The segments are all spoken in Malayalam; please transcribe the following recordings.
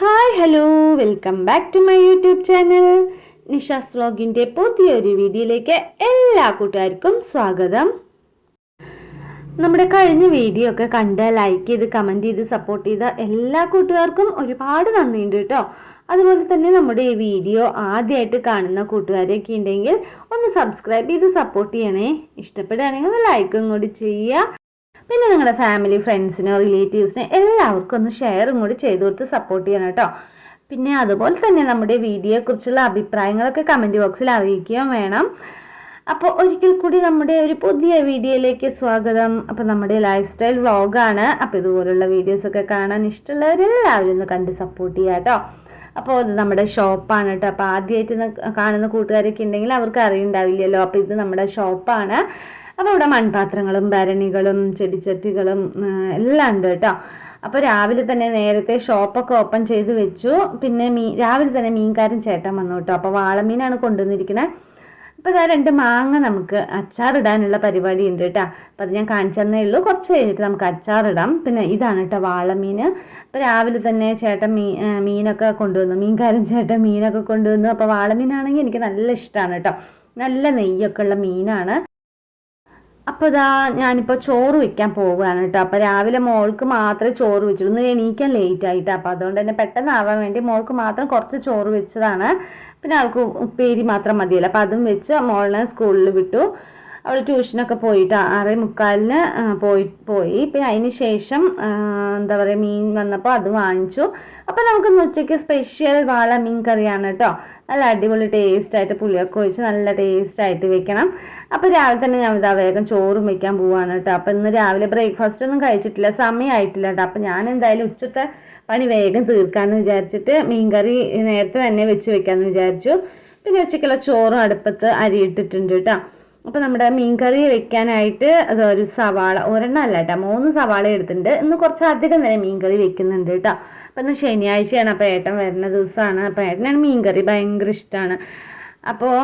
Hi hello welcome back to my YouTube channel. Nisha's വ്ലോഗിൻ്റെ പുതിയൊരു വീഡിയോയിലേക്ക് എല്ലാ കൂട്ടുകാർക്കും സ്വാഗതം. നമ്മുടെ കഴിഞ്ഞ വീഡിയോ ഒക്കെ കണ്ട് ലൈക്ക് ചെയ്ത് കമൻറ്റ് ചെയ്ത് സപ്പോർട്ട് ചെയ്ത എല്ലാ കൂട്ടുകാർക്കും ഒരുപാട് നന്ദിയുണ്ട് കേട്ടോ. അതുപോലെ തന്നെ നമ്മുടെ ഈ വീഡിയോ ആദ്യമായിട്ട് കാണുന്ന കൂട്ടുകാരൊക്കെ ഉണ്ടെങ്കിൽ ഒന്ന് സബ്സ്ക്രൈബ് ചെയ്ത് സപ്പോർട്ട് ചെയ്യണേ. ഇഷ്ടപ്പെടുകയാണെങ്കിൽ ഒന്ന് ലൈക്കും കൂടി ചെയ്യുക. പിന്നെ നിങ്ങളുടെ ഫാമിലി ഫ്രണ്ട്സിനോ റിലേറ്റീവ്സിനോ എല്ലാവർക്കും ഒന്ന് ഷെയറും കൂടി ചെയ്ത് കൊടുത്ത് സപ്പോർട്ട് ചെയ്യണം കേട്ടോ. പിന്നെ അതുപോലെ തന്നെ നമ്മുടെ വീഡിയോയെക്കുറിച്ചുള്ള അഭിപ്രായങ്ങളൊക്കെ കമൻറ്റ് ബോക്സിൽ അറിയിക്കുകയും വേണം. അപ്പോൾ ഒരിക്കൽ കൂടി നമ്മുടെ ഒരു പുതിയ വീഡിയോയിലേക്ക് സ്വാഗതം. അപ്പോൾ നമ്മുടെ ലൈഫ് സ്റ്റൈൽ വ്ളോഗാണ്. അപ്പോൾ ഇതുപോലുള്ള വീഡിയോസൊക്കെ കാണാൻ ഇഷ്ടമുള്ളവരെല്ലാവരും ഒന്ന് കണ്ട് സപ്പോർട്ട് ചെയ്യുക കേട്ടോ. അപ്പോൾ ഇത് നമ്മുടെ ഷോപ്പാണ് കേട്ടോ. അപ്പോൾ ആദ്യമായിട്ട് കാണുന്ന കൂട്ടുകാരൊക്കെ ഉണ്ടെങ്കിൽ അവർക്ക് അറിയുണ്ടാവില്ലല്ലോ. അപ്പോൾ ഇത് നമ്മുടെ ഷോപ്പാണ്. അപ്പോൾ ഇവിടെ മൺപാത്രങ്ങളും ഭരണികളും ചെടിച്ചട്ടികളും എല്ലാം ഉണ്ട് കേട്ടോ. അപ്പോൾ രാവിലെ തന്നെ നേരത്തെ ഷോപ്പൊക്കെ ഓപ്പൺ ചെയ്ത് വെച്ചു. പിന്നെ രാവിലെ തന്നെ മീൻകാരൻ ചേട്ടൻ വന്നു കേട്ടോ. അപ്പോൾ വാളമീനാണ് കൊണ്ടുവന്നിരിക്കുന്നത്. അപ്പോൾ ഇതാ 2 മാങ്ങ നമുക്ക് അച്ചാറിടാനുള്ള പരിപാടി ഉണ്ട് കേട്ടോ. അപ്പോൾ അത് ഞാൻ കാണിച്ചു തന്നേ ഉള്ളൂ. കുറച്ച് കഴിഞ്ഞിട്ട് നമുക്ക് അച്ചാറിടാം. പിന്നെ ഇതാണ് കേട്ടോ വാളമീൻ. അപ്പോൾ രാവിലെ തന്നെ ചേട്ടൻ മീനൊക്കെ കൊണ്ടുവന്നു. മീൻകാരൻ ചേട്ടൻ മീനൊക്കെ കൊണ്ടുവന്നു. അപ്പോൾ വാളമീനാണെങ്കിൽ എനിക്ക് നല്ല ഇഷ്ടമാണ് കേട്ടോ. നല്ല നെയ്യൊക്കെ ഉള്ള മീനാണ്. അപ്പോൾ ഇതാ ഞാനിപ്പോൾ ചോറ് വെക്കാൻ പോവുകയാണ് കേട്ടോ. അപ്പോൾ രാവിലെ മോൾക്ക് മാത്രമേ ചോറ് വെച്ചുള്ളൂ. ഇന്ന് എണീക്കാൻ ലേറ്റ് ആയിട്ടാണ്. അപ്പോൾ അതുകൊണ്ട് തന്നെ പെട്ടെന്നാവാൻ വേണ്ടി മോൾക്ക് മാത്രം കുറച്ച് ചോറ് വെച്ചതാണ്. പിന്നെ അവൾക്ക് ഉപ്പേരി മാത്രം മതിയല്ലോ. അപ്പോൾ അതും വെച്ച് മോളിനെ സ്കൂളിൽ വിട്ടു. അവൾ ട്യൂഷനൊക്കെ പോയിട്ട് 6:45 പോയി. പിന്നെ അതിന് ശേഷം എന്താ പറയുക മീൻ വന്നപ്പോൾ അത് വാങ്ങിച്ചു. അപ്പോൾ നമുക്കിന്ന് ഉച്ചയ്ക്ക് സ്പെഷ്യൽ വാള മീൻ കറിയാണ് കേട്ടോ. നല്ല അടിപൊളി ടേസ്റ്റായിട്ട് പുളിയൊക്കെ ഒഴിച്ച് നല്ല ടേസ്റ്റായിട്ട് വെക്കണം. അപ്പോൾ രാവിലെ തന്നെ ഞാൻ ഇതാ വേഗം ചോറും വെക്കാൻ പോവുകയാണ് കേട്ടോ. അപ്പോൾ ഇന്ന് രാവിലെ ബ്രേക്ക്ഫാസ്റ്റ് ഒന്നും കഴിച്ചിട്ടില്ല, സമയമായിട്ടില്ല കേട്ടോ. അപ്പോൾ ഞാൻ എന്തായാലും ഉച്ചത്തെ പണി വേഗം തീർക്കാമെന്ന് വിചാരിച്ചിട്ട് മീൻകറി നേരത്തെ തന്നെ വെച്ച് വെക്കാമെന്ന് വിചാരിച്ചു. പിന്നെ ഉച്ചയ്ക്കുള്ള ചോറും അടുപ്പത്ത് അരിയിട്ടിട്ടുണ്ട് കേട്ടോ. അപ്പോൾ നമ്മുടെ മീൻകറി വെക്കാനായിട്ട് അതൊരു സവാള, ഒരെണ്ണം അല്ല കേട്ടോ, 3 സവാള എടുത്തിട്ടുണ്ട്. ഇന്ന് കുറച്ച് അധികം തന്നെ മീൻകറി വെക്കുന്നുണ്ട് കേട്ടോ. അപ്പോൾ ഇന്ന് ശനിയാഴ്ചയാണ്. അപ്പോൾ ഏട്ടൻ വരുന്ന ദിവസമാണ്. അപ്പോൾ ഏട്ടനാണ് മീൻകറി ഭയങ്കര ഇഷ്ടമാണ്. അപ്പോൾ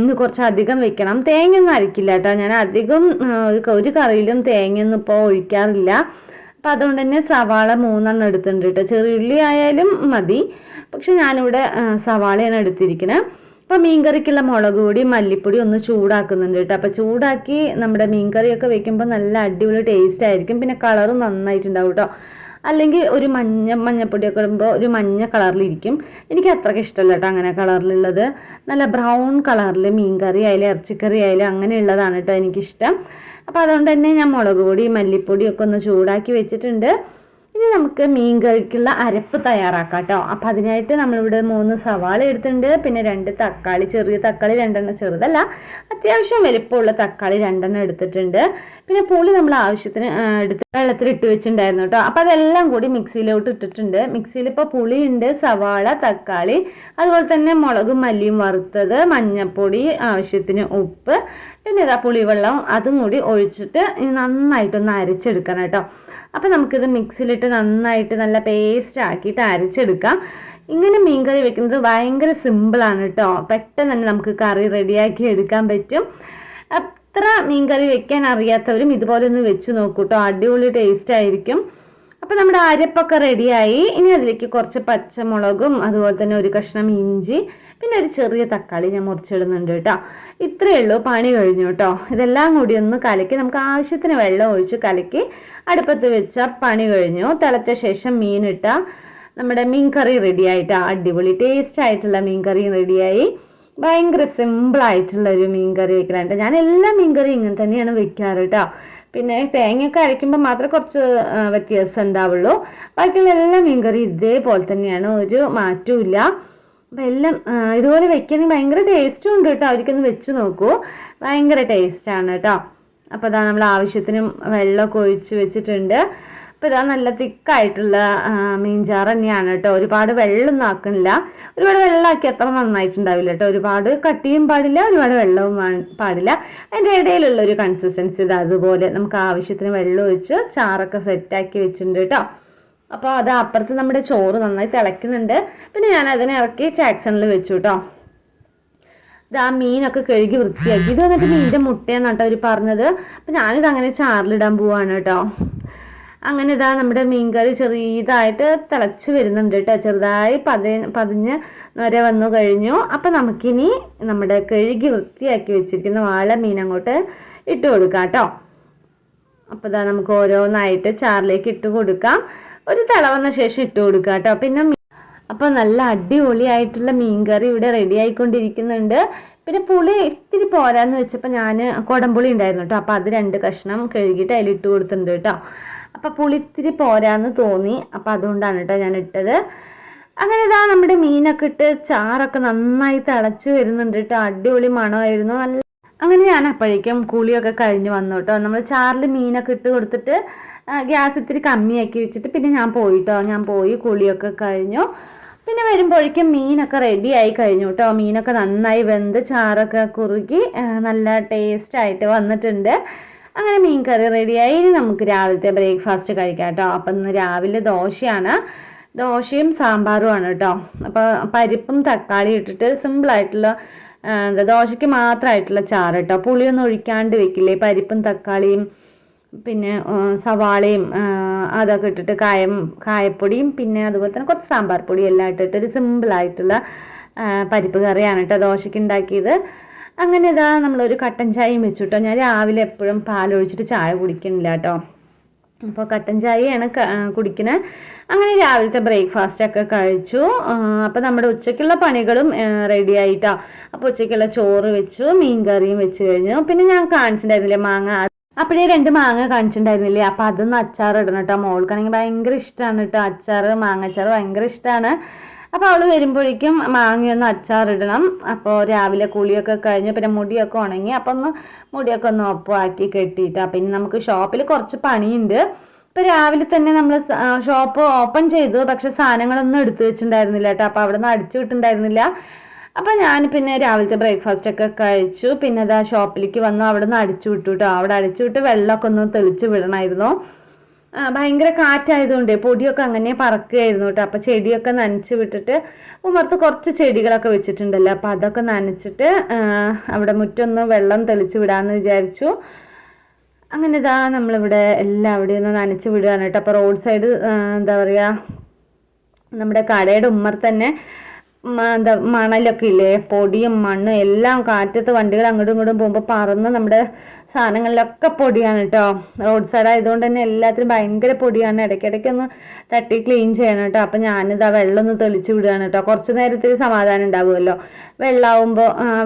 ഇന്ന് കുറച്ചധികം വെക്കണം. തേങ്ങയൊന്നും അരക്കില്ല കേട്ടോ. ഞാൻ അധികം ഒരു കറിയിലും തേങ്ങയൊന്നും ഇപ്പോൾ ഒഴിക്കാറില്ല. അപ്പോൾ അതുകൊണ്ട് തന്നെ സവാള 3 എടുത്തിട്ടുണ്ട് കേട്ടോ. ചെറിയുള്ളി ആയാലും മതി, പക്ഷെ ഞാനിവിടെ സവാളയാണ് എടുത്തിരിക്കുന്നത്. അപ്പോൾ മീൻകറിക്കുള്ള മുളക് പൊടി മല്ലിപ്പൊടി ഒന്ന് ചൂടാക്കുന്നുണ്ട് കേട്ടോ. അപ്പോൾ ചൂടാക്കി നമ്മുടെ മീൻകറിയൊക്കെ വെക്കുമ്പോൾ നല്ല അടിപൊളി ടേസ്റ്റ് ആയിരിക്കും. പിന്നെ കളറും നന്നായിട്ടുണ്ടാവും കേട്ടോ. അല്ലെങ്കിൽ ഒരു മഞ്ഞപ്പൊടിയൊക്കെ ഇടുമ്പോൾ ഒരു മഞ്ഞ കളറിലിരിക്കും. എനിക്ക് അത്രയ്ക്ക് ഇഷ്ടമല്ല കേട്ടോ അങ്ങനെ കളറിലുള്ളത്. നല്ല ബ്രൗൺ കളറിൽ മീൻകറി ആയാലും ഇറച്ചിക്കറി ആയാലും അങ്ങനെയുള്ളതാണ് കേട്ടോ എനിക്കിഷ്ടം. അപ്പോൾ അതുകൊണ്ട് തന്നെ ഞാൻ മുളക് പൊടി മല്ലിപ്പൊടിയൊക്കെ ഒന്ന് ചൂടാക്കി വെച്ചിട്ടുണ്ട്. ഇനി നമുക്ക് മീൻകറിക്കുള്ള അരപ്പ് തയ്യാറാക്കാം കേട്ടോ. അപ്പോൾ അതിനായിട്ട് നമ്മളിവിടെ 3 സവാള എടുത്തിട്ടുണ്ട്. പിന്നെ 2 തക്കാളി, ചെറിയ തക്കാളി 2 ചെറുതല്ല, അത്യാവശ്യം വലിപ്പമുള്ള തക്കാളി 2 എടുത്തിട്ടുണ്ട്. പിന്നെ പുളി നമ്മൾ ആവശ്യത്തിന് എടുത്ത് വെള്ളത്തിലിട്ട് വെച്ചിട്ടുണ്ടായിരുന്നു കേട്ടോ. അപ്പോൾ അതെല്ലാം കൂടി മിക്സിയിലോട്ട് ഇട്ടിട്ടുണ്ട്. മിക്സിയിൽ ഇപ്പോൾ പുളിയുണ്ട്, സവാള, തക്കാളി, അതുപോലെ തന്നെ മുളകും മല്ലിയും വറുത്തത്, മഞ്ഞൾപ്പൊടി, ആവശ്യത്തിന് ഉപ്പ്, പിന്നെ ഇതാ പുളിവെള്ളം അതും കൂടി ഒഴിച്ചിട്ട് നന്നായിട്ടൊന്ന് അരച്ചെടുക്കണം കേട്ടോ. അപ്പോൾ നമുക്കിത് മിക്സിയിലിട്ട് നന്നായിട്ട് നല്ല പേസ്റ്റ് ആക്കിയിട്ട് അരച്ചെടുക്കാം. ഇങ്ങനെ മീൻകറി വെക്കുന്നത് ഭയങ്കര സിമ്പിളാണ് കേട്ടോ. പെട്ടെന്ന് തന്നെ നമുക്ക് കറി റെഡിയാക്കി എടുക്കാൻ പറ്റും. അത്ര മീൻകറി വെക്കാൻ അറിയാത്തവരും ഇതുപോലെ ഒന്ന് വെച്ച് നോക്കൂ കേട്ടോ. അടിപൊളി ടേസ്റ്റ് ആയിരിക്കും. അപ്പോൾ നമ്മുടെ അരപ്പൊക്കെ റെഡിയായി. ഇനി അതിലേക്ക് കുറച്ച് പച്ചമുളകും അതുപോലെ തന്നെ ഒരു കഷ്ണം ഇഞ്ചി, പിന്നെ ഒരു ചെറിയ തക്കാളി ഞാൻ മുറിച്ചിടുന്നുണ്ട് കേട്ടോ. ഇത്രയേ ഉള്ളൂ, പണി കഴിഞ്ഞു കേട്ടോ. ഇതെല്ലാം കൂടി ഒന്ന് കലക്കി നമുക്ക് ആവശ്യത്തിന് വെള്ളം ഒഴിച്ച് കലക്കി അടുപ്പത്ത് വെച്ച പണി കഴിഞ്ഞു. തിളച്ച ശേഷം മീനിട്ട നമ്മുടെ മീൻ കറി റെഡിയായിട്ടാ. അടിപൊളി ടേസ്റ്റ് ആയിട്ടുള്ള മീൻ കറി റെഡിയായി. ഭയങ്കര സിമ്പിളായിട്ടുള്ള ഒരു മീൻ കറി വെക്കാനുണ്ട്. ഞാൻ എല്ലാ മീൻ കറിയും ഇങ്ങനെ തന്നെയാണ് വെക്കാറ് കേട്ടോ. പിന്നെ തേങ്ങയൊക്കെ അരയ്ക്കുമ്പോൾ മാത്രമേ കുറച്ച് വ്യത്യാസം ഉണ്ടാവുള്ളൂ. ബാക്കിയുള്ള എല്ലാ മീൻ കറി ഇതേപോലെ തന്നെയാണ്, ഒരു മാറ്റവും ഇല്ല. അപ്പം എല്ലാം ഇതുപോലെ വെക്കുകയാണെങ്കിൽ ഭയങ്കര ടേസ്റ്റും ഉണ്ട് കേട്ടോ. അവർക്കൊന്ന് വെച്ച് നോക്കൂ, ഭയങ്കര ടേസ്റ്റാണ് കേട്ടോ. അപ്പോൾ ഇതാ നമ്മൾ ആവശ്യത്തിനും വെള്ളമൊക്കെ ഒഴിച്ച് വെച്ചിട്ടുണ്ട്. അപ്പോൾ ഇതാ നല്ല തിക്കായിട്ടുള്ള മീൻചാറ് തന്നെയാണ് കേട്ടോ. ഒരുപാട് വെള്ളമൊന്നും ആക്കണില്ല. ഒരുപാട് വെള്ളമാക്കി അത്ര നന്നായിട്ടുണ്ടാവില്ല കേട്ടോ. ഒരുപാട് കട്ടിയും പാടില്ല, ഒരുപാട് വെള്ളവും പാടില്ല. അതിൻ്റെ ഇടയിലുള്ളൊരു കൺസിസ്റ്റൻസി ഇത് അതുപോലെ നമുക്ക് ആവശ്യത്തിന് വെള്ളം ഒഴിച്ച് ചാറൊക്കെ സെറ്റാക്കി വെച്ചിട്ടുണ്ട് കേട്ടോ. അപ്പോൾ അത് അപ്പുറത്ത് നമ്മുടെ ചോറ് നന്നായി തിളയ്ക്കുന്നുണ്ട്. പിന്നെ ഞാൻ അതിനെ ഇറക്കി ചാക്സണിൽ വെച്ചു കേട്ടോ. ഇത് ആ മീനൊക്കെ കഴുകി വൃത്തിയാക്കി. ഇത് വന്നിട്ട് മീൻ്റെ മുട്ടയെന്നാട്ടോ അവർ പറഞ്ഞത്. അപ്പം ഞാനിത് അങ്ങനെ ചാറിലിടാൻ പോവാണ് കേട്ടോ. അങ്ങനെ ഇതാ നമ്മുടെ മീൻകറി ചെറിയതായിട്ട് തിളച്ച് വരുന്നുണ്ട് കേട്ടോ. ചെറുതായി പതിഞ്ഞ് വരെ വന്നു കഴിഞ്ഞു. അപ്പം നമുക്കിനി നമ്മുടെ കഴുകി വൃത്തിയാക്കി വെച്ചിരിക്കുന്ന വാള മീൻ അങ്ങോട്ട് ഇട്ട് കൊടുക്കാം കേട്ടോ. അപ്പോൾ ഇതാ നമുക്ക് ഓരോന്നായിട്ട് ചാറിലേക്ക് ഇട്ട് കൊടുക്കാം. ഒരു തിള വന്ന ശേഷം ഇട്ട് കൊടുക്കാം കേട്ടോ. പിന്നെ അപ്പോൾ നല്ല അടിപൊളിയായിട്ടുള്ള മീൻകറി ഇവിടെ റെഡി ആയിക്കൊണ്ടിരിക്കുന്നുണ്ട്. പിന്നെ പുളി ഇത്തിരി പോരാന്ന് വെച്ചപ്പോൾ ഞാൻ കുടംപുളി ഉണ്ടായിരുന്നു കേട്ടോ. അപ്പോൾ അത് 2 കഷ്ണം കഴുകിയിട്ട് അതിലിട്ട് കൊടുത്തിട്ടുണ്ട് കേട്ടോ. അപ്പോൾ പുളി ഇത്തിരി പോരാന്ന് തോന്നി, അപ്പോൾ അതുകൊണ്ടാണ് കേട്ടോ ഞാൻ ഇട്ടത്. അങ്ങനെ ഇതാ നമ്മുടെ മീനൊക്കെ ഇട്ട് ചാറൊക്കെ നന്നായി തിളച്ച് വരുന്നുണ്ട് കേട്ടോ. അടിപൊളി മണമായിരുന്നു. നല്ല അങ്ങനെ ഞാൻ അപ്പോഴേക്കും കുളിയൊക്കെ കഴിഞ്ഞ് വന്നു കേട്ടോ. നമ്മൾ ചാറിൽ മീനൊക്കെ ഇട്ട് കൊടുത്തിട്ട് ഗ്യാസ് ഇത്തിരി കമ്മിയാക്കി വെച്ചിട്ട് പിന്നെ ഞാൻ പോയി കുളിയൊക്കെ കഴിഞ്ഞു. പിന്നെ വരുമ്പോഴേക്കും മീനൊക്കെ റെഡി ആയി കഴിഞ്ഞു കേട്ടോ. മീനൊക്കെ നന്നായി വെന്ത് ചാറൊക്കെ കുറുകി നല്ല ടേസ്റ്റായിട്ട് വന്നിട്ടുണ്ട്. അങ്ങനെ മീൻ കറി റെഡിയായി. ഇനി നമുക്ക് രാവിലത്തെ ബ്രേക്ക്ഫാസ്റ്റ് കഴിക്കാം കേട്ടോ. അപ്പം ഇന്ന് രാവിലെ ദോശയും സാമ്പാറുമാണ് കേട്ടോ. അപ്പോൾ പരിപ്പും തക്കാളി ഇട്ടിട്ട് സിമ്പിളായിട്ടുള്ള ദോശയ്ക്ക് മാത്രമായിട്ടുള്ള ചാറ് കേട്ടോ. പുളിയൊന്നും ഒഴിക്കാണ്ട് വെക്കില്ലേ, പരിപ്പും തക്കാളിയും പിന്നെ സവാളയും അതൊക്കെ ഇട്ടിട്ട് കായപ്പൊടിയും പിന്നെ അതുപോലെ തന്നെ കുറച്ച് സാമ്പാർ പൊടി എല്ലാം ഇട്ടിട്ട് ഒരു സിമ്പിളായിട്ടുള്ള പരിപ്പ് കറിയാണ് കേട്ടോ ദോശയ്ക്ക് ഉണ്ടാക്കിയത്. അങ്ങനെ ഇതാ നമ്മളൊരു കട്ടൻ ചായയും വെച്ചു കേട്ടോ. ഞാൻ രാവിലെ എപ്പോഴും പാലൊഴിച്ചിട്ട് ചായ കുടിക്കുന്നില്ല കേട്ടോ. അപ്പോൾ കട്ടൻ ചായയാണ് കുടിക്കുന്നത്. അങ്ങനെ രാവിലത്തെ ബ്രേക്ക്ഫാസ്റ്റൊക്കെ കഴിച്ചു. അപ്പോൾ നമ്മുടെ ഉച്ചയ്ക്കുള്ള പണികളും റെഡി ആയിട്ടോ. അപ്പോൾ ഉച്ചയ്ക്കുള്ള ചോറ് വെച്ചു, മീൻ കറിയും വെച്ച് കഴിഞ്ഞു. പിന്നെ ഞാൻ കാണിച്ചിട്ടുണ്ടായിരുന്നില്ലേ മാങ്ങ, അപ്പോഴേ 2 മാങ്ങ കാണിച്ചിട്ടുണ്ടായിരുന്നില്ലേ. അപ്പോൾ അതൊന്ന് അച്ചാർ ഇടണം കേട്ടോ. മോൾക്കാണെങ്കിൽ ഭയങ്കര ഇഷ്ടമാണ് കേട്ടോ മാങ്ങാച്ചാർ ഭയങ്കര ഇഷ്ടമാണ്. അപ്പോൾ അവൾ വരുമ്പോഴേക്കും മാങ്ങയൊന്ന് അച്ചാറിടണം. അപ്പോൾ രാവിലെ കുളിയൊക്കെ കഴിഞ്ഞ് പിന്നെ മുടിയൊക്കെ ഉണങ്ങി. അപ്പോൾ മുടിയൊക്കെ ഒന്ന് ഒപ്പമാക്കി കെട്ടിയിട്ടാണ്. പിന്നെ നമുക്ക് ഷോപ്പിൽ കുറച്ച് പണിയുണ്ട്. ഇപ്പോൾ രാവിലെ തന്നെ നമ്മൾ ഷോപ്പ് ഓപ്പൺ ചെയ്തു, പക്ഷെ സാധനങ്ങളൊന്നും എടുത്തു വെച്ചിട്ടുണ്ടായിരുന്നില്ല കേട്ടോ. അപ്പോൾ അവിടെ നിന്ന് അടിച്ചു വിട്ടുണ്ടായിരുന്നില്ല. അപ്പോൾ ഞാൻ പിന്നെ രാവിലത്തെ ബ്രേക്ക്ഫാസ്റ്റൊക്കെ കഴിച്ചു. പിന്നെ അതാ ഷോപ്പിലേക്ക് വന്നു, അവിടെ നിന്ന് അടിച്ചു വിട്ടു കേട്ടോ. അവിടെ അടിച്ചു വിട്ട് വെള്ളമൊക്കെ ഒന്ന് തെളിച്ച് വിടണമായിരുന്നു. ഭയങ്കര കാറ്റായതുകൊണ്ട് പൊടിയൊക്കെ അങ്ങനെ പറക്കുകയായിരുന്നു കേട്ടോ. അപ്പോൾ ചെടിയൊക്കെ നനച്ച് വിട്ടിട്ട് ഉമ്മർത്ത് കുറച്ച് ചെടികളൊക്കെ വെച്ചിട്ടുണ്ടല്ലോ. അപ്പോൾ അതൊക്കെ നനച്ചിട്ട് അവിടെ മുറ്റൊന്ന് വെള്ളം തെളിച്ച് വിടാമെന്ന് വിചാരിച്ചു. അങ്ങനെ ഇതാ നമ്മളിവിടെ എല്ലാവിടെയും ഒന്ന് നനച്ച് വിടുകയാണ് കേട്ടോ. അപ്പോൾ റോഡ് സൈഡ് എന്താ പറയുക, നമ്മുടെ കടയുടെ ഉമ്മർത്ത് തന്നെ മണലൊക്കെ ഇല്ലേ, പൊടിയും മണ്ണും എല്ലാം കാറ്റത്ത് വണ്ടികൾ അങ്ങോട്ടും ഇങ്ങോട്ടും പോകുമ്പോൾ പറന്ന് നമ്മുടെ സാധനങ്ങളിലൊക്കെ പൊടിയാണ് കേട്ടോ. റോഡ് സൈഡ് ആയതുകൊണ്ട് തന്നെ എല്ലാത്തിനും ഭയങ്കര പൊടിയാണ്. ഇടയ്ക്കിടയ്ക്ക് ഒന്ന് തട്ടി ക്ലീൻ ചെയ്യണം കേട്ടോ. അപ്പം ഞാനിതാ വെള്ളം ഒന്ന് തെളിച്ച് വിടുകയാണ് കേട്ടോ. കുറച്ച് നേരത്തിൽ സമാധാനം ഉണ്ടാവുമല്ലോ.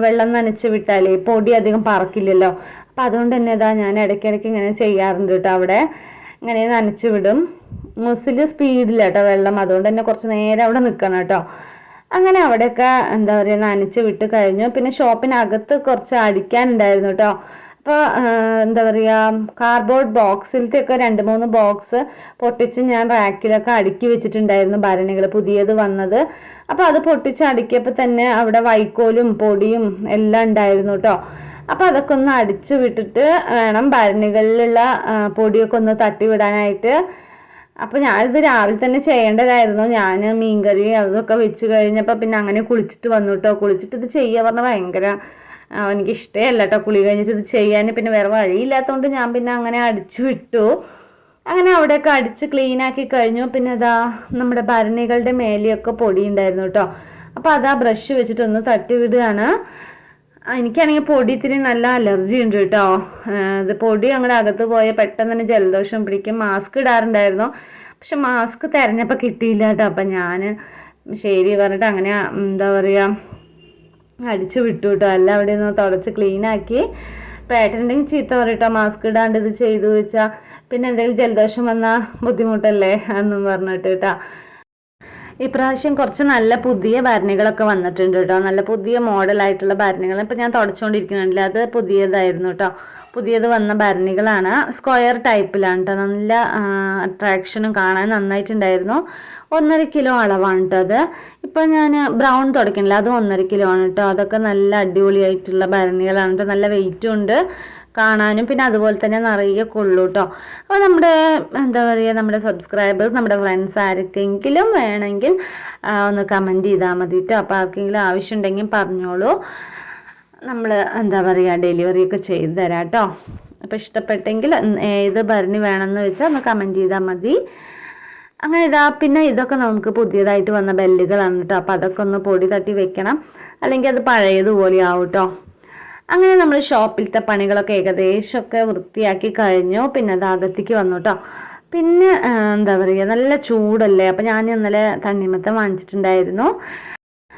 വെള്ളം നനച്ച് വിട്ടാലേ പൊടി അധികം പറക്കില്ലല്ലോ. അപ്പം അതുകൊണ്ട് തന്നെ ഞാൻ ഇടയ്ക്കിടയ്ക്ക് ഇങ്ങനെ ചെയ്യാറുണ്ട് കേട്ടോ. അവിടെ ഇങ്ങനെ നനച്ച് വിടും. മുസിൽ സ്പീഡില്ല കേട്ടോ വെള്ളം, അതുകൊണ്ട് തന്നെ കുറച്ച് നേരം അവിടെ നിൽക്കണം കേട്ടോ. അങ്ങനെ അവിടെയൊക്കെ എന്താ പറയുക നനച്ച് വിട്ട് കഴിഞ്ഞു. പിന്നെ ഷോപ്പിനകത്ത് കുറച്ച് അടിക്കാനുണ്ടായിരുന്നു കേട്ടോ. അപ്പോൾ എന്താ പറയുക, കാർഡ്ബോർഡ് ബോക്സിലത്തെ ഒക്കെ 2-3 ബോക്സ് പൊട്ടിച്ച് ഞാൻ റാക്കിലൊക്കെ അടുക്കി വെച്ചിട്ടുണ്ടായിരുന്നു, ഭരണികൾ പുതിയത് വന്നത്. അപ്പോൾ അത് പൊട്ടിച്ച് അടുക്കിയപ്പോൾ തന്നെ അവിടെ വൈക്കോലും പൊടിയും എല്ലാം ഉണ്ടായിരുന്നു കേട്ടോ. അപ്പോൾ അതൊക്കെ ഒന്ന് അടിച്ചു വിട്ടിട്ട് വേണം ഭരണികളിലുള്ള പൊടിയൊക്കെ ഒന്ന് തട്ടി വിടാനായിട്ട്. അപ്പോൾ ഞാനിത് രാവിലെ തന്നെ ചെയ്യേണ്ടതായിരുന്നു. ഞാൻ മീൻകറി അതൊക്കെ വെച്ച് കഴിഞ്ഞപ്പോൾ പിന്നെ അങ്ങനെ കുളിച്ചിട്ട് വന്നു കേട്ടോ. കുളിച്ചിട്ട് ഇത് ചെയ്യുക പറഞ്ഞാൽ ഭയങ്കര എനിക്കിഷ്ടമല്ല കേട്ടോ. കുളി കഴിഞ്ഞിട്ട് ഇത് ചെയ്യാൻ പിന്നെ വേറെ വഴിയില്ലാത്തതുകൊണ്ട് ഞാൻ പിന്നെ അങ്ങനെ അടിച്ചു വിട്ടു. അങ്ങനെ അവിടെയൊക്കെ അടിച്ച് ക്ലീനാക്കി കഴിഞ്ഞു. പിന്നെ നമ്മുടെ ഭരണികളുടെ മേലെയൊക്കെ പൊടി ഉണ്ടായിരുന്നു കേട്ടോ. അപ്പോൾ അതാ ബ്രഷ് വെച്ചിട്ടൊന്ന് തട്ടി വിടുകയാണ്. എനിക്കാണെങ്കിൽ പൊടി ഇത്തിരി നല്ല അലർജി ഉണ്ട് കേട്ടോ. ഇത് പൊടി അങ്ങോട്ട് അകത്ത് പോയാൽ പെട്ടെന്ന് തന്നെ ജലദോഷം പിടിക്കും. മാസ്ക് ഇടാറുണ്ടായിരുന്നു, പക്ഷെ മാസ്ക് തിരഞ്ഞപ്പോൾ കിട്ടിയില്ല കേട്ടോ. അപ്പം ഞാൻ ശരി പറഞ്ഞിട്ട് അങ്ങനെ എന്താ പറയുക അടിച്ചു വിട്ടു കേട്ടോ. എല്ലാം അവിടെ നിന്ന് തുടച്ച് ക്ലീനാക്കി. അപ്പോൾ ഏട്ടനുണ്ടെങ്കിൽ ചീത്ത പറയട്ടോ, മാസ്ക് ഇടാണ്ട് ഇത് ചെയ്തു വെച്ചാൽ പിന്നെ എന്തെങ്കിലും ജലദോഷം വന്നാൽ ബുദ്ധിമുട്ടല്ലേ എന്നും പറഞ്ഞിട്ട് കേട്ടോ. ഇപ്രാവശ്യം കുറച്ച് നല്ല പുതിയ ഭരണികളൊക്കെ വന്നിട്ടുണ്ട് കേട്ടോ. നല്ല പുതിയ മോഡലായിട്ടുള്ള ഭരണികൾ ഇപ്പോൾ ഞാൻ തുടച്ചുകൊണ്ടിരിക്കുന്നുണ്ടല്ലോ, അത് പുതിയതായിരുന്നു കേട്ടോ. പുതിയത് വന്ന ഭരണികളാണ്. സ്ക്വയർ ടൈപ്പിലാണ് കേട്ടോ. നല്ല അട്രാക്ഷനും കാണാൻ നന്നായിട്ടുണ്ടായിരുന്നു. 1.5 കിലോ അളവാണ് കേട്ടോ അത്. ഇപ്പോൾ ഞാൻ ബ്രൗൺ തുടക്കണില്ല, അതും 1.5 കിലോ ആണ് കേട്ടോ. അതൊക്കെ നല്ല അടിപൊളിയായിട്ടുള്ള ഭരണികളാണ് കേട്ടോ. നല്ല വെയിറ്റും ഉണ്ട് കാണാനും, പിന്നെ അതുപോലെ തന്നെ നിറയെ കൊള്ളു കേട്ടോ. അപ്പോൾ നമ്മുടെ എന്താ പറയുക, നമ്മുടെ സബ്സ്ക്രൈബേഴ്സ്, നമ്മുടെ ഫ്രണ്ട്സ് ആർക്കെങ്കിലും വേണമെങ്കിൽ ഒന്ന് കമൻറ്റ് ചെയ്താൽ മതി കേട്ടോ. അപ്പോൾ ആർക്കെങ്കിലും ആവശ്യമുണ്ടെങ്കിൽ പറഞ്ഞോളൂ, നമ്മൾ എന്താ പറയുക ഡെലിവറിയൊക്കെ ചെയ്ത് തരാം കേട്ടോ. അപ്പോൾ ഇഷ്ടപ്പെട്ടെങ്കിൽ ഏത് ഭരണി വേണമെന്ന് വെച്ചാൽ ഒന്ന് കമൻറ്റ് ചെയ്താൽ മതി. അങ്ങനെ ഇതാ പിന്നെ ഇതൊക്കെ നമുക്ക് പുതിയതായിട്ട് വന്ന ബെല്ലുകളാണ് കേട്ടോ. അപ്പോൾ അതൊക്കെ ഒന്ന് പൊടി തട്ടി വെക്കണം, അല്ലെങ്കിൽ അത് പഴയതുപോലെ ആവും കേട്ടോ. അങ്ങനെ നമ്മൾ ഷോപ്പിലത്തെ പണികളൊക്കെ ഏകദേശമൊക്കെ വൃത്തിയാക്കി കഴിഞ്ഞു. പിന്നെ അത് അകത്തേക്ക് വന്നു കേട്ടോ. പിന്നെ എന്താ പറയുക, നല്ല ചൂടല്ലേ. അപ്പം ഞാൻ ഇന്നലെ തണ്ണിമത്തൻ വാങ്ങിച്ചിട്ടുണ്ടായിരുന്നു.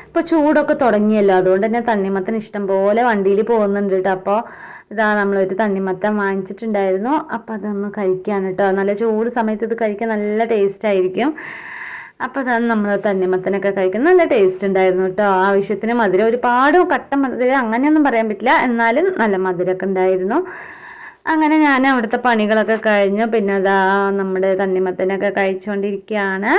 ഇപ്പോൾ ചൂടൊക്കെ തുടങ്ങിയല്ലോ, അതുകൊണ്ട് തന്നെ തണ്ണിമത്തൻ ഇഷ്ടം പോലെ വണ്ടിയിൽ പോകുന്നുണ്ട് കേട്ടോ. അപ്പോൾ ഇതാ നമ്മളൊരു തണ്ണിമത്തൻ വാങ്ങിച്ചിട്ടുണ്ടായിരുന്നു. അപ്പോൾ അതൊന്ന് കഴിക്കാൻ കേട്ടോ. നല്ല ചൂട് സമയത്ത് ഇത് കഴിക്കാൻ നല്ല ടേസ്റ്റ് ആയിരിക്കും. അപ്പോൾ അതാണ് നമ്മൾ തണ്ണിമത്തനൊക്കെ കഴിക്കുന്നത്. നല്ല ടേസ്റ്റ് ഉണ്ടായിരുന്നു കേട്ടോ. ആവശ്യത്തിന് മധുരം, ഒരുപാട് കട്ട മധുരം അങ്ങനെയൊന്നും പറയാൻ പറ്റില്ല, എന്നാലും നല്ല മധുരമൊക്കെ ഉണ്ടായിരുന്നു. അങ്ങനെ ഞാൻ അവിടുത്തെ പണികളൊക്കെ കഴിഞ്ഞു. പിന്നെ അതാ നമ്മുടെ തണ്ണിമത്തനൊക്കെ കഴിച്ചുകൊണ്ടിരിക്കുകയാണ്.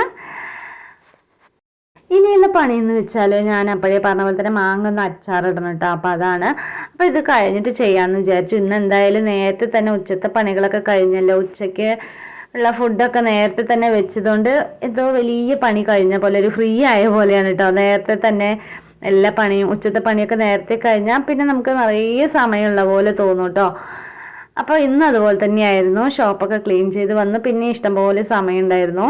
ഇനിയുള്ള പണിയെന്ന് വെച്ചാൽ ഞാൻ അപ്പോഴേ പറഞ്ഞ പോലെ തന്നെ മാങ്ങ ഒന്ന് അച്ചാറിടണം കേട്ടോ. അപ്പോൾ അതാണ്. അപ്പോൾ ഇത് കഴിഞ്ഞിട്ട് ചെയ്യാമെന്ന് വിചാരിച്ചു. ഇന്ന് എന്തായാലും നേരത്തെ തന്നെ ഉച്ചത്തെ പണികളൊക്കെ കഴിഞ്ഞല്ലോ. ഉച്ചയ്ക്ക് ഉള്ള ഫുഡൊക്കെ നേരത്തെ തന്നെ വെച്ചതുകൊണ്ട് എന്തോ വലിയ പണി കഴിഞ്ഞ പോലെ, ഒരു ഫ്രീ ആയ പോലെയാണ് കേട്ടോ. നേരത്തെ തന്നെ എല്ലാ പണിയും, ഉച്ചത്തെ പണിയൊക്കെ നേരത്തെ കഴിഞ്ഞാൽ പിന്നെ നമുക്ക് നിറയെ സമയമുള്ള പോലെ തോന്നും കേട്ടോ. അപ്പോൾ ഇന്ന് അതുപോലെ തന്നെയായിരുന്നു. ഷോപ്പൊക്കെ ക്ലീൻ ചെയ്ത് വന്ന് പിന്നെ ഇഷ്ടംപോലെ സമയം ഉണ്ടായിരുന്നു.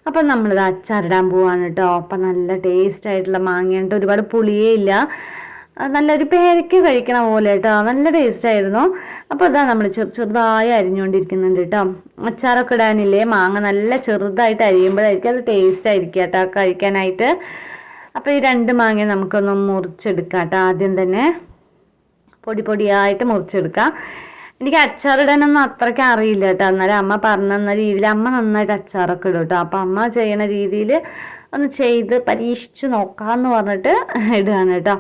അപ്പം നമ്മളിത് അച്ചാറിടാൻ പോവാണ് കേട്ടോ. അപ്പം നല്ല ടേസ്റ്റ് ആയിട്ടുള്ള മാങ്ങയുണ്ട്, ഒരുപാട് പുളിയേ ഇല്ല, നല്ലൊരു പേരയ്ക്ക് കഴിക്കണ പോലെ കേട്ടോ. നല്ല ടേസ്റ്റ് ആയിരുന്നു. അപ്പോൾ ഇതാ നമ്മൾ ചെറുതായി അരിഞ്ഞുകൊണ്ടിരിക്കുന്നുണ്ട് കേട്ടോ. അച്ചാറൊക്കെ ഇടാനില്ലേ, മാങ്ങ നല്ല ചെറുതായിട്ട് അരിയുമ്പോഴായിരിക്കും അത് ടേസ്റ്റ് ആയിരിക്കും കേട്ടോ കഴിക്കാനായിട്ട്. അപ്പോൾ ഈ 2 മാങ്ങ നമുക്കൊന്ന് മുറിച്ചെടുക്കാം കേട്ടോ. ആദ്യം തന്നെ പൊടി പൊടിയായിട്ട് മുറിച്ചെടുക്കാം. എനിക്ക് അച്ചാറിടാനൊന്നും അത്രയ്ക്ക് അറിയില്ല കേട്ടോ. എന്നാലും അമ്മ പറഞ്ഞു തന്ന രീതിയിൽ അമ്മ നന്നായിട്ട് അച്ചാറൊക്കെ ഇടും കേട്ടോ. അപ്പം അമ്മ ചെയ്യണ രീതിയിൽ ഒന്ന് ചെയ്ത് പരീക്ഷിച്ച് നോക്കാമെന്ന് പറഞ്ഞിട്ട് ഇടുകയാണ് കേട്ടോ.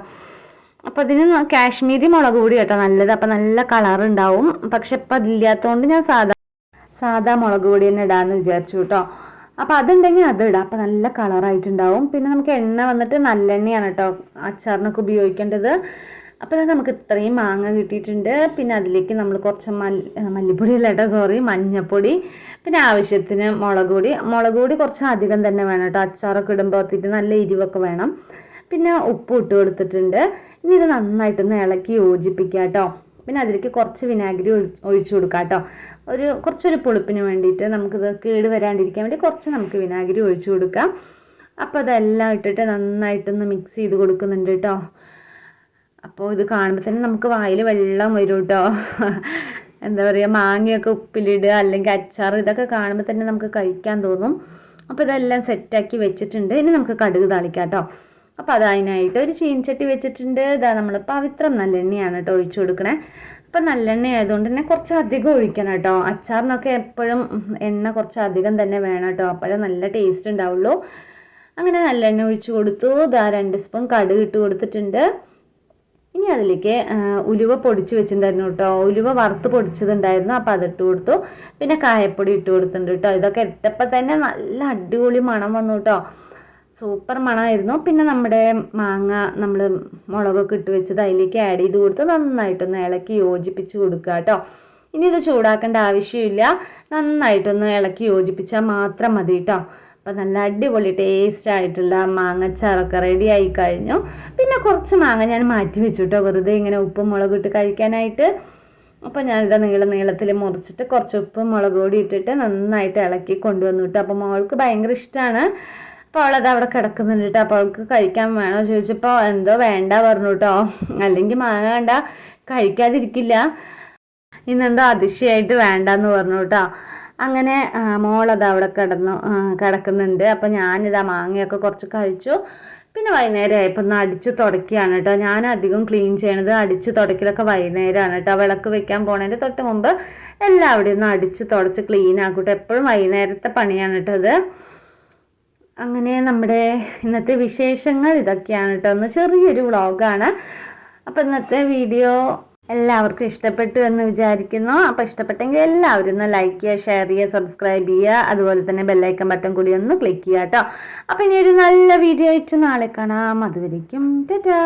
അപ്പോൾ അതിന് കാശ്മീരി മുളക് പൊടി കേട്ടോ നല്ലത്. അപ്പം നല്ല കളർ ഉണ്ടാവും. പക്ഷെ ഇപ്പം അതില്ലാത്തതുകൊണ്ട് ഞാൻ സാധാ മുളക് പൊടി തന്നെ ഇടാമെന്ന് വിചാരിച്ചു കേട്ടോ. അപ്പോൾ അതുണ്ടെങ്കിൽ അത് ഇടാം. അപ്പം നല്ല കളറായിട്ടുണ്ടാവും. പിന്നെ നമുക്ക് എണ്ണ വന്നിട്ട് നല്ലെണ്ണയാണ് കേട്ടോ അച്ചാറിനൊക്കെ ഉപയോഗിക്കേണ്ടത്. അപ്പോൾ നമുക്ക് ഇത്രയും മാങ്ങ കിട്ടിയിട്ടുണ്ട്. പിന്നെ അതിലേക്ക് നമ്മൾ കുറച്ച് മല്ലിപ്പൊടി അല്ല കേട്ടോ, സോറി, മഞ്ഞൾപ്പൊടി, പിന്നെ ആവശ്യത്തിന് മുളക് പൊടി കുറച്ച് അധികം തന്നെ വേണം കേട്ടോ. അച്ചാറൊക്കെ ഇടുമ്പോഴത്തേക്ക് നല്ല എരിവൊക്കെ വേണം. പിന്നെ ഉപ്പ് ഇട്ട് കൊടുത്തിട്ടുണ്ട്. ഇനി ഇത് നന്നായിട്ടൊന്ന് ഇളക്കി യോജിപ്പിക്കുക കേട്ടോ. പിന്നെ അതിലേക്ക് കുറച്ച് വിനാഗിരി ഒഴിച്ചു കൊടുക്കാം കേട്ടോ. കുറച്ചൊരു പുളിപ്പിന് വേണ്ടിയിട്ട്, നമുക്കിത് കേട് വരാണ്ടിരിക്കാൻ വേണ്ടി കുറച്ച് നമുക്ക് വിനാഗിരി ഒഴിച്ചു കൊടുക്കാം. അപ്പോൾ അതെല്ലാം ഇട്ടിട്ട് നന്നായിട്ടൊന്ന് മിക്സ് ചെയ്ത് കൊടുക്കുന്നുണ്ട് കേട്ടോ. അപ്പോൾ ഇത് കാണുമ്പോൾ തന്നെ നമുക്ക് വായിൽ വെള്ളം വരും കേട്ടോ. എന്താ പറയുക, മാങ്ങയൊക്കെ ഉപ്പിലിടുക അല്ലെങ്കിൽ അച്ചാർ, ഇതൊക്കെ കാണുമ്പോൾ തന്നെ നമുക്ക് കഴിക്കാൻ തോന്നും. അപ്പോൾ ഇതെല്ലാം സെറ്റാക്കി വെച്ചിട്ടുണ്ട്. ഇനി നമുക്ക് കടുക് താളിക്കാം കേട്ടോ. അപ്പോൾ അതിനായിട്ട് ഒരു ചീനച്ചട്ടി വെച്ചിട്ടുണ്ട്. ഇതാ നമ്മൾ പവിത്രം നല്ലെണ്ണയാണ് കേട്ടോ ഒഴിച്ചു കൊടുക്കണേ. അപ്പം നല്ലെണ്ണ ആയതുകൊണ്ട് തന്നെ കുറച്ച് അധികം ഒഴിക്കണം കേട്ടോ. അച്ചാറിനൊക്കെ എപ്പോഴും എണ്ണ കുറച്ച് അധികം തന്നെ വേണം കേട്ടോ, അപ്പോഴേ നല്ല ടേസ്റ്റ് ഉണ്ടാവുള്ളൂ. അങ്ങനെ നല്ലെണ്ണ ഒഴിച്ചു കൊടുത്തു. ഇതാ 2 സ്പൂൺ കടുക് ഇട്ട് കൊടുത്തിട്ടുണ്ട്. ഇനി അതിലേക്ക് ഉലുവ പൊടിച്ച് വെച്ചിട്ടുണ്ടായിരുന്നു കേട്ടോ. ഉലുവ വറുത്ത് പൊടിച്ചതുണ്ടായിരുന്നു, അപ്പോൾ അതിട്ട് കൊടുത്തു. പിന്നെ കായപ്പൊടി ഇട്ട് കൊടുത്തിട്ടുണ്ട് കേട്ടോ. ഇതൊക്കെ ഇട്ടപ്പോൾ തന്നെ നല്ല അടിപൊളി മണം വന്നു കേട്ടോ. സൂപ്പർ മണമായിരുന്നു. പിന്നെ നമ്മുടെ മാങ്ങ നമ്മൾ മുളകൊക്കെ ഇട്ട് വെച്ചത് അതിലേക്ക് ആഡ് ചെയ്ത് കൊടുത്ത് നന്നായിട്ടൊന്ന് ഇളക്കി യോജിപ്പിച്ച് കൊടുക്കുക കേട്ടോ. ഇനി ഇത് ചൂടാക്കേണ്ട ആവശ്യമില്ല, നന്നായിട്ടൊന്ന് ഇളക്കി യോജിപ്പിച്ചാൽ മാത്രം മതി കേട്ടോ. അപ്പം നല്ല അടിപൊളി ടേസ്റ്റ് ആയിട്ടുള്ള മാങ്ങച്ചാറൊക്കെ റെഡി ആയി കഴിഞ്ഞു. പിന്നെ കുറച്ച് മാങ്ങ ഞാൻ മാറ്റി വെച്ചു കേട്ടോ, വെറുതെ ഇങ്ങനെ ഉപ്പും മുളകും ഇട്ട് കഴിക്കാനായിട്ട്. അപ്പോൾ ഞാനിത് നീളത്തിൽ മുറിച്ചിട്ട് കുറച്ച് ഉപ്പും മുളക് പൊടി ഇട്ടിട്ട് നന്നായിട്ട് ഇളക്കി കൊണ്ടുവന്നു കേട്ടോ. അപ്പോൾ മോൾക്ക് ഭയങ്കര ഇഷ്ടമാണ്. അപ്പോൾ അവളത് അവിടെ കിടക്കുന്നുണ്ട് കേട്ടോ. അപ്പോൾ അവൾക്ക് കഴിക്കാൻ വേണോ ചോദിച്ചപ്പോൾ എന്തോ വേണ്ട പറഞ്ഞു കേട്ടോ. അല്ലെങ്കിൽ മാങ്ങ കണ്ട കഴിക്കാതിരിക്കില്ല, ഇന്നെന്തോ അതിശയമായിട്ട് വേണ്ടെന്ന് പറഞ്ഞു കേട്ടോ. അങ്ങനെ മോളത് അവിടെ കിടക്കുന്നുണ്ട്. അപ്പോൾ ഞാനിതാ മാങ്ങയൊക്കെ കുറച്ച് കഴിച്ചു. പിന്നെ വൈകുന്നേരം ആയപ്പോൾ ഒന്ന് അടിച്ചു തുടക്കുകയാണ് കേട്ടോ. ഞാൻ അധികം ക്ലീൻ ചെയ്യണത് അടിച്ചു തുടക്കലൊക്കെ വൈകുന്നേരമാണ് കേട്ടോ. വിളക്ക് വെക്കാൻ പോണതിൻ്റെ തൊട്ട് മുമ്പ് എല്ലാവിടെയും ഒന്ന് അടിച്ചു തുടച്ച് ക്ലീൻ ആക്കട്ടെ. എപ്പോഴും വൈകുന്നേരത്തെ പണിയാണ് കേട്ടോ അത്. അങ്ങനെ നമ്മുടെ ഇന്നത്തെ വിശേഷങ്ങൾ ഇതൊക്കെയാണ് കേട്ടോ. ഒന്ന് ചെറിയൊരു വ്ളോഗാണ്. അപ്പോൾ ഇന്നത്തെ വീഡിയോ എല്ലാവർക്കും ഇഷ്ടപ്പെട്ടു എന്ന് വിചാരിക്കുന്നു. അപ്പോൾ ഇഷ്ടപ്പെട്ടെങ്കിൽ എല്ലാവരും ഒന്ന് ലൈക്ക് ചെയ്യുക, ഷെയർ ചെയ്യുക, സബ്സ്ക്രൈബ് ചെയ്യുക, അതുപോലെ തന്നെ ബെല്ലൈക്കൺ ബട്ടൺ കൂടി ഒന്ന് ക്ലിക്ക് ചെയ്യുക കേട്ടോ. അപ്പോൾ ഇനി ഒരു നല്ല വീഡിയോ ആയിട്ട് നാളെ കാണാം. അതുവരേക്കും ടാറ്റാ.